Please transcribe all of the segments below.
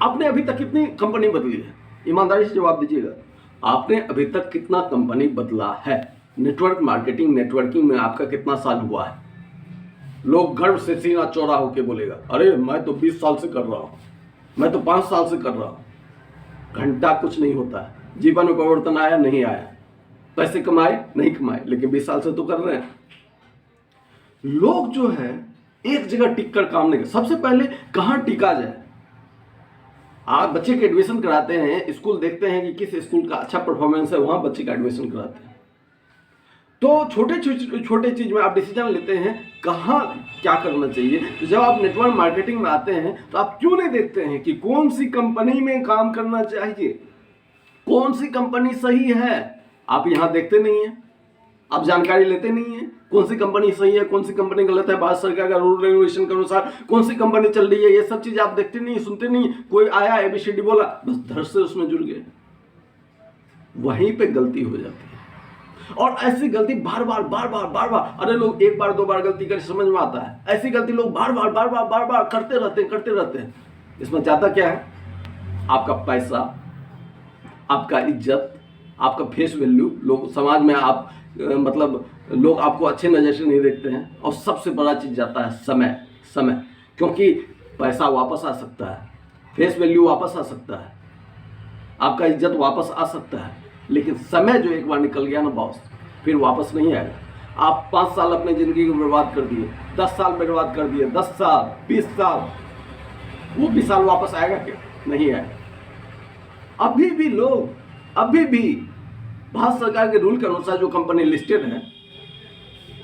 आपने अभी तक कितनी कंपनी बदली है? ईमानदारी से जवाब दीजिएगा। आपने अभी तक कितना कंपनी बदला है? नेटवर्क मार्केटिंग, नेटवर्किंग में आपका कितना साल हुआ है? लोग गर्व से सीना चौड़ा होकर बोलेगा, अरे मैं तो 20 साल से कर रहा हूं, मैं तो 5 साल से कर रहा हूं। घंटा कुछ नहीं होता है। जीवन में परिवर्तन आया नहीं आया, पैसे कमाए नहीं कमाए, लेकिन 20 साल से तो कर रहे हैं। लोग जो है एक जगह टिक कर काम नहीं कर। सबसे पहले कहां टिका जाए? आप बच्चे के एडमिशन कराते हैं, स्कूल देखते हैं कि किस स्कूल का अच्छा परफॉर्मेंस है, वहां बच्चे का एडमिशन कराते हैं। तो छोटे चीज में आप डिसीजन लेते हैं कहाँ क्या करना चाहिए। तो जब आप नेटवर्क मार्केटिंग में आते हैं तो आप क्यों नहीं देखते हैं कि कौन सी कंपनी में काम करना चाहिए, कौन सी कंपनी सही है? आप यहाँ देखते नहीं हैं, आप जानकारी लेते नहीं हैं कौन सी कंपनी सही है, कौन सी कंपनी गलत है, भारत सरकार का रूल रेगुलेशन के अनुसार कौन सी कंपनी चल रही है। ये सब चीज आप देखते नहीं, सुनते नहीं। कोई आया एबीसीडी बोला, बस धड़ से उसमें जुड़ गए। वहीं पे गलती हो जाती है। और ऐसी गलती बार बार अरे लोग एक बार दो बार गलती करके समझ में आता है, ऐसी गलती लोग बार बार करते रहते हैं। इसमें ज्यादा क्या है? आपका पैसा, आपका इज्जत, आपका फेस वैल्यू, लोग समाज में आप मतलब लोग आपको अच्छे नजर से नहीं देखते हैं। और सबसे बड़ा चीज जाता है समय, क्योंकि पैसा वापस आ सकता है, फेस वैल्यू वापस आ सकता है, आपका इज्जत वापस आ सकता है, लेकिन समय जो एक बार निकल गया ना बॉस, फिर वापस नहीं आएगा। आप 5 साल अपनी जिंदगी को बर्बाद कर दिए, 10 साल बर्बाद कर दिए, 10 साल 20 साल, वो 20 साल वापस आएगा क्या? नहीं आएगा। अभी भी भारत सरकार के रूल के अनुसार जो कंपनी लिस्टेड है,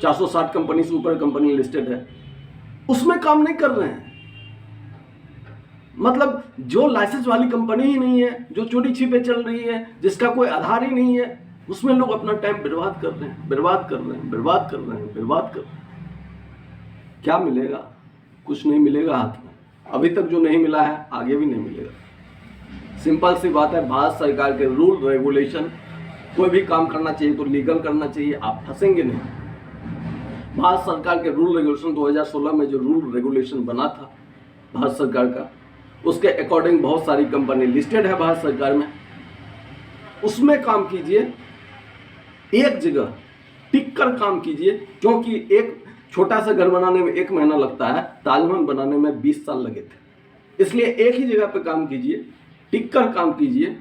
460 कंपनी से ऊपर कंपनी लिस्टेड है, उसमें काम नहीं कर रहे हैं। मतलब जो लाइसेंस वाली कंपनी ही नहीं है, जो चोरी छिपे चल रही है, जिसका कोई आधार ही नहीं है, उसमें लोग अपना टाइम बर्बाद कर रहे हैं। क्या मिलेगा? कुछ नहीं मिलेगा हाथ में। अभी तक जो नहीं मिला है आगे भी नहीं मिलेगा। सिंपल सी बात है, भारत सरकार के रूल रेगुलेशन, कोई भी काम करना चाहिए तो लीगल करना चाहिए, आप फंसेंगे नहीं। भारत सरकार के रूल रेगुलेशन 2016 में जो रूल रेगुलेशन बना था भारत सरकार का, उसके अकॉर्डिंग बहुत सारी कंपनी लिस्टेड है भारत सरकार में। उसमें काम कीजिए, एक जगह टिक कर काम कीजिए, क्योंकि एक छोटा सा घर बनाने में 1 महीना लगता है, ताजमहल बनाने में 20 साल लगे थे। इसलिए एक ही जगह पे काम कीजिए, टिक कर काम कीजिए।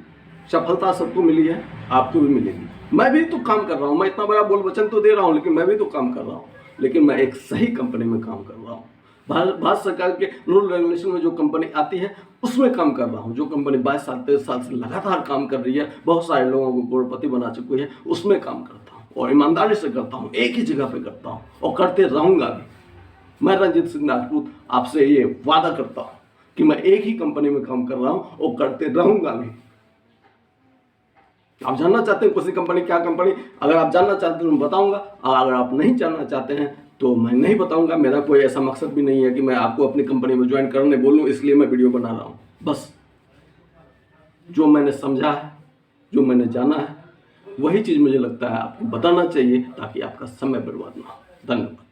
सफलता सबको मिली है, आपको भी मिलेगी। मैं भी तो काम कर रहा हूँ, मैं इतना बड़ा बोल वचन तो दे रहा हूँ, लेकिन मैं भी तो काम कर रहा हूँ, लेकिन मैं एक सही कंपनी में काम कर रहा हूँ। भारत सरकार के रूल रेगुलेशन में जो कंपनी आती है उसमें काम कर रहा हूँ। जो कंपनी 22 साल 23 साल से लगातार काम कर रही है, बहुत सारे लोगों को करोड़पति बना चुकी है, उसमें काम करता हूँ और ईमानदारी से करता हूँ, एक ही जगह पे करता हूँ और करते रहूँगा भी। मैं रंजीत सिंह राजपूत आपसे ये वादा करता हूँ कि मैं एक ही कंपनी में काम कर रहा हूँ और करते रहूँगा भी। आप जानना चाहते हैं कौन सी कंपनी, क्या कंपनी? अगर आप जानना चाहते हैं तो मैं बताऊँगा, और अगर आप नहीं जानना चाहते हैं तो मैं नहीं बताऊंगा। मेरा कोई ऐसा मकसद भी नहीं है कि मैं आपको अपनी कंपनी में ज्वाइन करने बोलूं, इसलिए मैं वीडियो बना रहा हूं। बस जो मैंने समझा है, जो मैंने जाना है, वही चीज़ मुझे लगता है आपको बताना चाहिए, ताकि आपका समय बर्बाद ना हो। धन्यवाद।